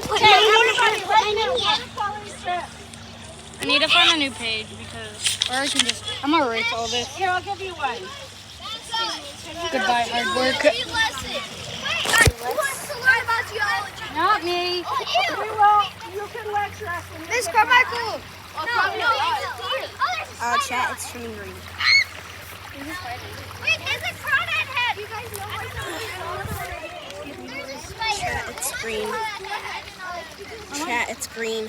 to put my I need to find a new page or I can just, I'm gonna erase all this. Here, I'll give you one. Goodbye, hard work. Who wants to learn about geology? Not me. You can lecture us. Miss Carmichael. Chat, it's turning green. Wait, there's a crawdad head. You guys know Chat, it's green. Chat, it's green.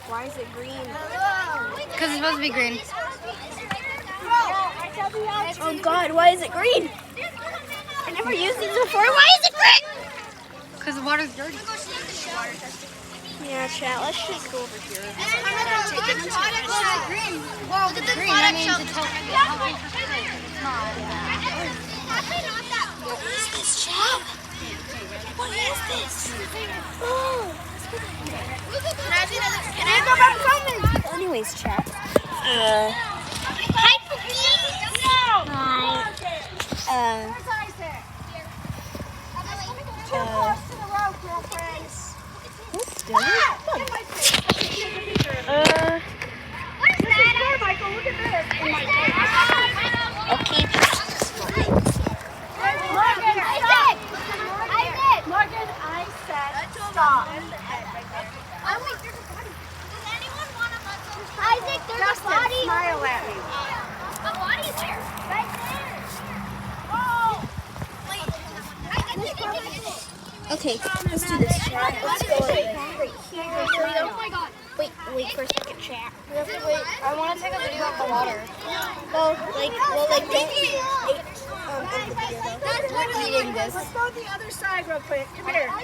Why is it green? Because it's supposed to be green. Oh God, why is it green? I never used it before. Why is it green? Because the water's dirty. Yeah, chat, let's just go over here. green. Well, the green, that means it's healthy for straight. It's not. What is this, chat? What is this? Oh. Can I go back home? Anyways, chat. Hi, Pookie. What's doing? Michael, look at this. Okay. Morgan, I said stop. Isaac, there's a Justin, body. smile at me. A body's there. Right there. Okay, let's do this, chat. Let's go over here. Oh my God. Wait for a second, chat. We have to wait. I want to take a video of the water. Well, don't end the video Eating this. Let's go to the other side real quick. Come here. We're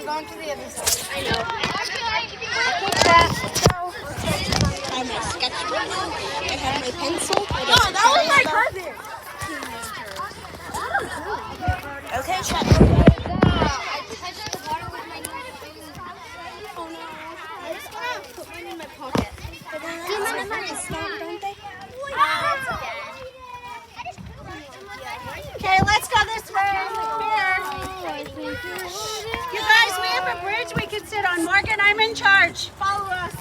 going to the other side. I have my sketchbook. I have my pencil. Oh, that was my cousin. Okay, chat. I touched the water with my nose. Oh no. I just want to put mine in my pocket. But then that's smart, don't they? Okay, let's go this way. Here. You guys, we have a bridge we can sit on. Morgan, I'm in charge. Follow us.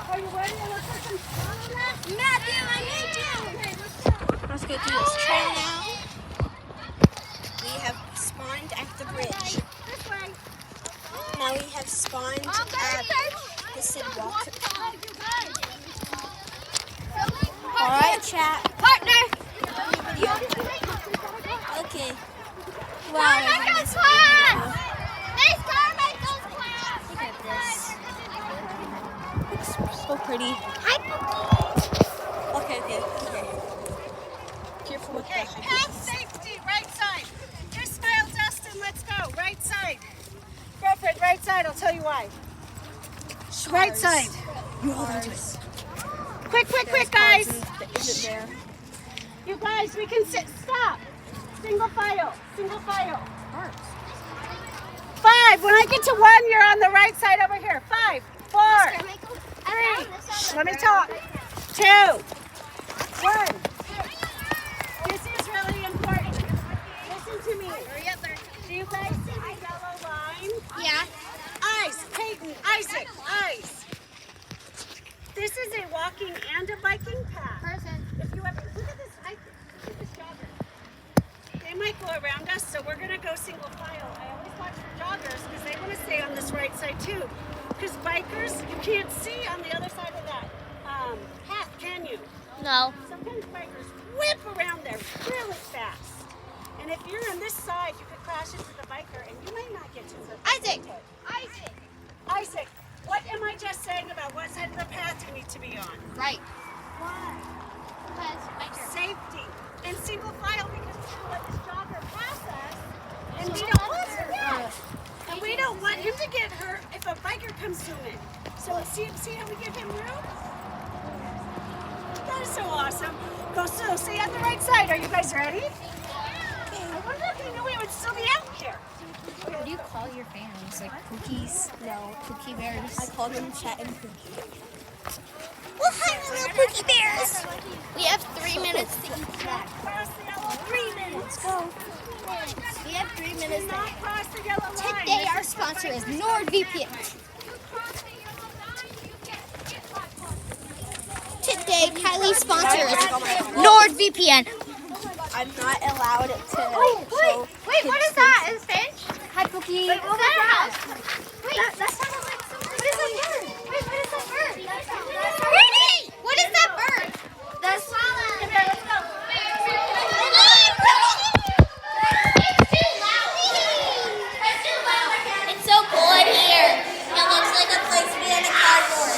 Are you ready? Matthew, I need you. Let's go through this trail now. We have spawned at the bridge. This way. Now we have spawned at the sidewalk. Alright, chat. Partner. Okay. Carmichael's class. Miss Carmichael's class. Look at this. Looks so pretty. Hi, Pookie. Okay. Careful with Okay, the path safety, right side. Just smile, Dustin. Let's go. Right side. Girlfriend, right side. I'll tell you why. Right side. You hold on to it. Quick, guys. Is it there? You guys, we can sit. Stop. Single file. 5. When I get to 1, you're on the right side over here. 5, 4, 3. Let me talk. 2, 1. This is really important. Listen to me. Do you guys see the yellow line? Yeah. Eyes, Peyton, Isaac, eyes. This is a walking and a biking path. If you ever look at this, look at this jogger. They might go around us, so we're gonna go single file. I always watch for joggers because they want to stay on this right side too. Because bikers, you can't see on the other side of that path, can you? No. Sometimes bikers whip around there really fast. And if you're on this side, you could crash into the biker and you may not get to the Isaac, what am I just saying about what side of the path you need to be on? Right. Why? Safety. And single file because we don't let this jogger pass us. And we don't want him. And we don't want him to get hurt if a biker comes zooming. So see how we give him room? That is so awesome. Go slow. Stay on the right side. Are you guys ready? I wonder if they knew we would still be out here. What do you call your fans? Like Pookies? No. Pookie Bears? I call them Chat and Pookie. Well, hi, little Pookie Bears. We have 3 minutes to eat snack. Cross the yellow sponsor is NordVPN. Today, Kylie's sponsor is NordVPN. I'm not allowed to. Wait, what is that? Is Finch? Hi, Cookie. Wait, what was that? Wait, that sounded like something. What is that bird? Wait, what is that bird? Brittany! What is that bird? The swallow. Okay, let's go. It's so cold here. It looks like a place to be in a cardboard.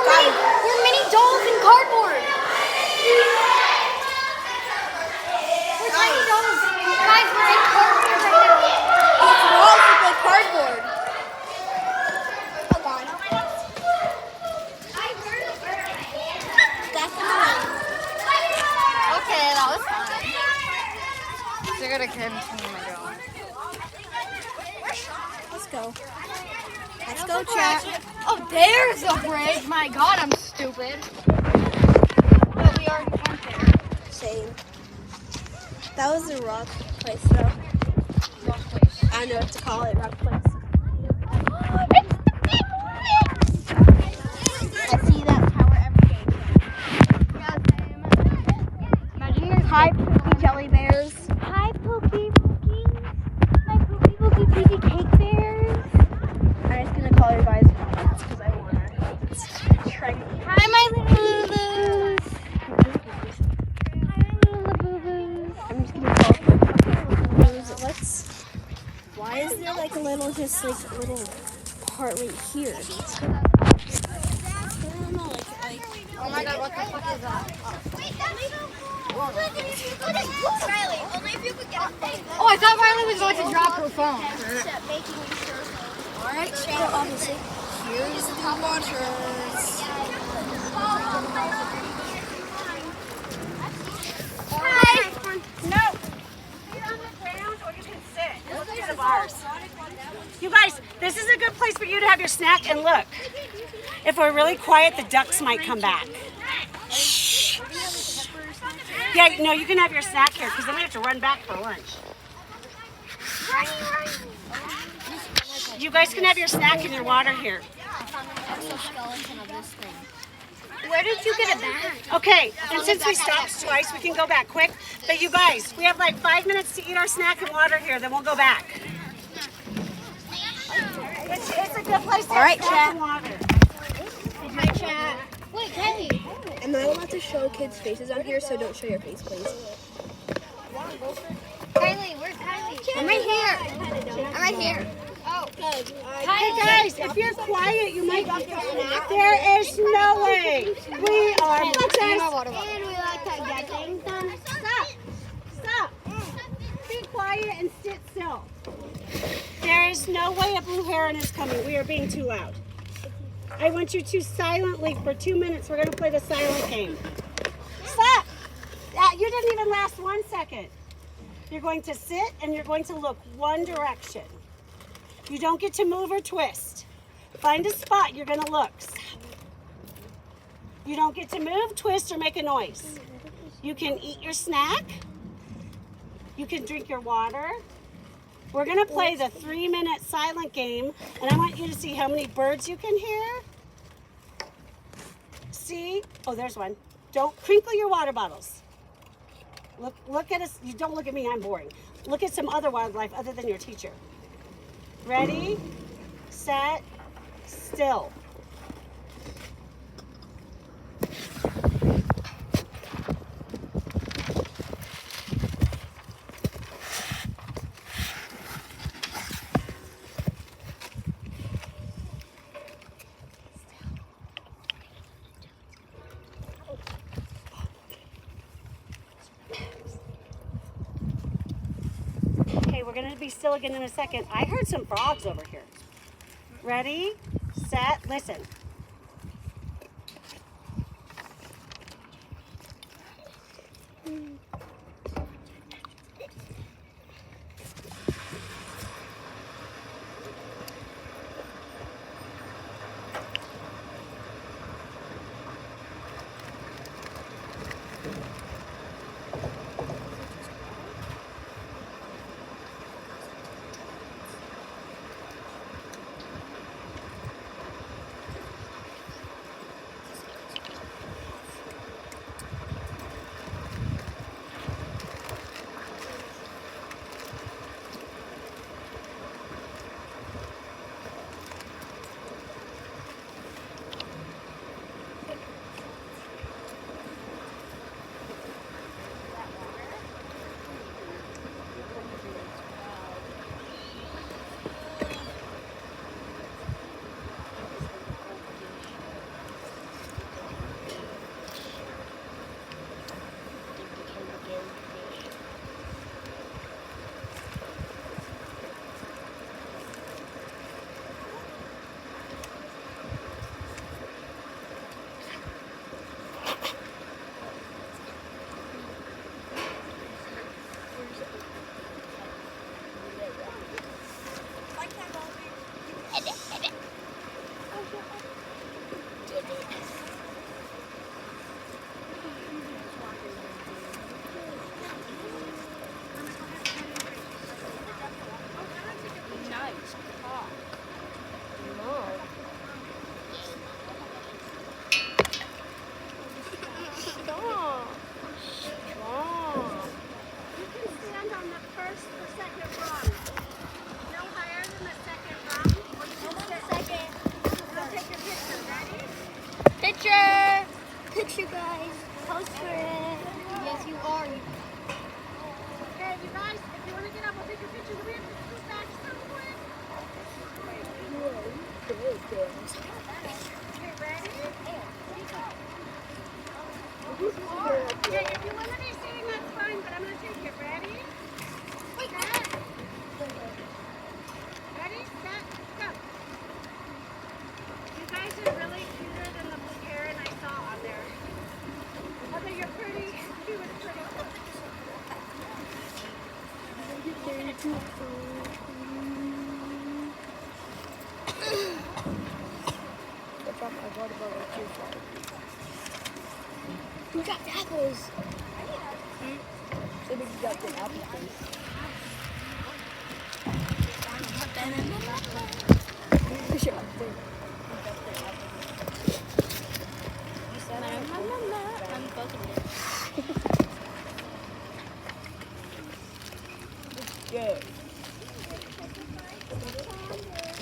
Wait, we're mini dolls in cardboard. We're tiny dolls. Guys, we're in cardboard right now. Walls with cardboard. Oh God. Okay, that was fun. So I gotta continue my drawing. Let's go. Let's go, chat. Oh, there's a bridge. My God, I'm stupid. But we already went there. Same. That was a rock place, though. Rock place. I don't know what to call it. Rock place. I see that tower every day. Imagine there's Hi, Pookie Jelly Bears. Hi, Pookie Pookie. My Pookie Pookie Pookie Cake Bears. I'm just gonna call everybody's comments because I wanna try. Hi, my little boo-boos. Hi, my little boo-boos. I'm just gonna call those. Let's. Why is there like a little, just like a little part right here? I don't know, like. Oh my God, what the fuck is that? Riley, only if you could get a thing. Oh, I thought Riley was going to drop her phone. All right, so obviously, here's the waters. Hi. No. Sit on the ground or you can sit. Look at the bars. You guys, this is a good place for you to have your snack and look. If we're really quiet, the ducks might come back. Shh. Yeah, no, you can have your snack here because then we have to run back for lunch. You guys can have your snack and your water here. Where did you get it back? Okay, and since we stopped twice, we can go back quick. But you guys, we have like 5 minutes to eat our snack and water here, then we'll go back. It's a good place to have snack and water. Hi, chat. Wait, Kelly. Am I allowed to show kids' faces on here? So don't show your face, please. Kylie, where's Kylie? I'm right here. I'm right here. Oh, good. Hey guys, if you're quiet, you might get snack. There is no way. We are And we like to get things done. Stop. Stop. Be quiet and sit still. There is no way a blue heron is coming. We are being too loud. I want you to silently, for 2 minutes, we're going to play the silent game. Stop. You didn't even last 1 second. You're going to sit and you're going to look one direction. You don't get to move or twist. Find a spot you're going to look. Stop. You don't get to move, twist, or make a noise. You can eat your snack. You can drink your water. We're going to play the 3-minute silent game, and I want you to see how many birds you can hear. See? Oh, there's one. Don't crinkle your water bottles. Look at us. You don't look at me. I'm boring. Look at some other wildlife other than your teacher. Ready, set, still. Okay, we're going to be still again in a second. I heard some frogs over here. Ready, set, listen. Okay, if you want to be sitting, that's fine, but I'm going to take it. Ready? Set. Ready? Set. Go. You guys are really cuter than the blue heron I saw on there. Although you're pretty, he was pretty. Who got the apples? So we got the apples.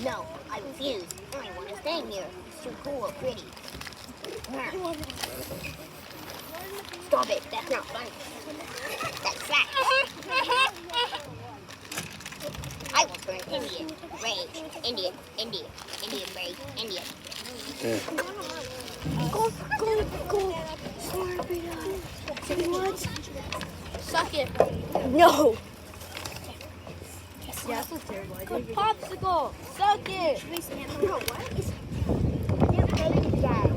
No, I refuse. I want to stay here. It's too cool, pretty. Stop it. That's not funny. That's fact. I will turn Indian. Rage. Indian. Rage. Indian. Go. What? Suck it. No. Yeah, that's so terrible. Popsicle. Suck it. No, what is... You're baby dad.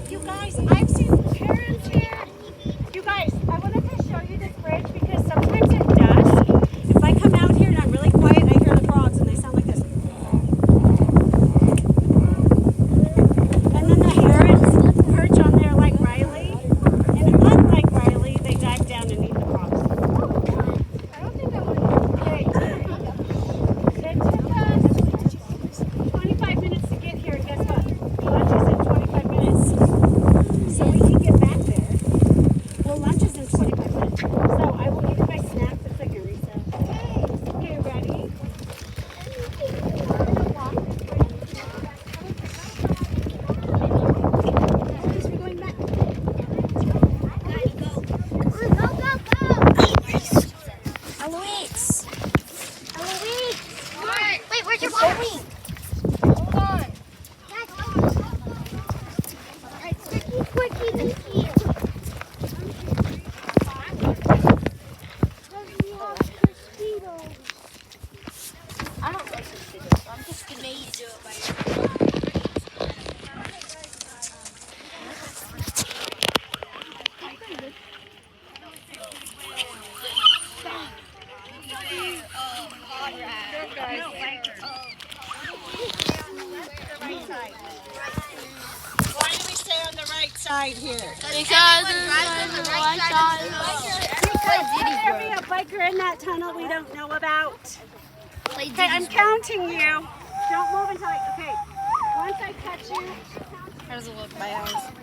You guys, I've seen parents here. You guys, I wanted to show you this bridge because sometimes at dusk, if I come out here and I'm really quiet, I hear the frogs and they sound like this. And then the herons perch on there like Riley. And unlike Riley, they dive down and eat the frogs. I don't think that one. Okay. It took us 25 minutes to get here, and guess what? Lunch is in 25 minutes. So we can get back there. Well, lunch is in 25 minutes. So I will give you my snacks at second recess. Okay, ready? We're going back. Eloise. Wait, where's your phone? Hold on. Quickie. I don't like this video, so I'm just gonna make you do it by yourself. Why do we stay on the right side here? Because it's the right side. Could there be a biker in that tunnel we don't know about? Okay, I'm counting you. Don't move until I, okay. Once I touch you, How does it look? My eyes.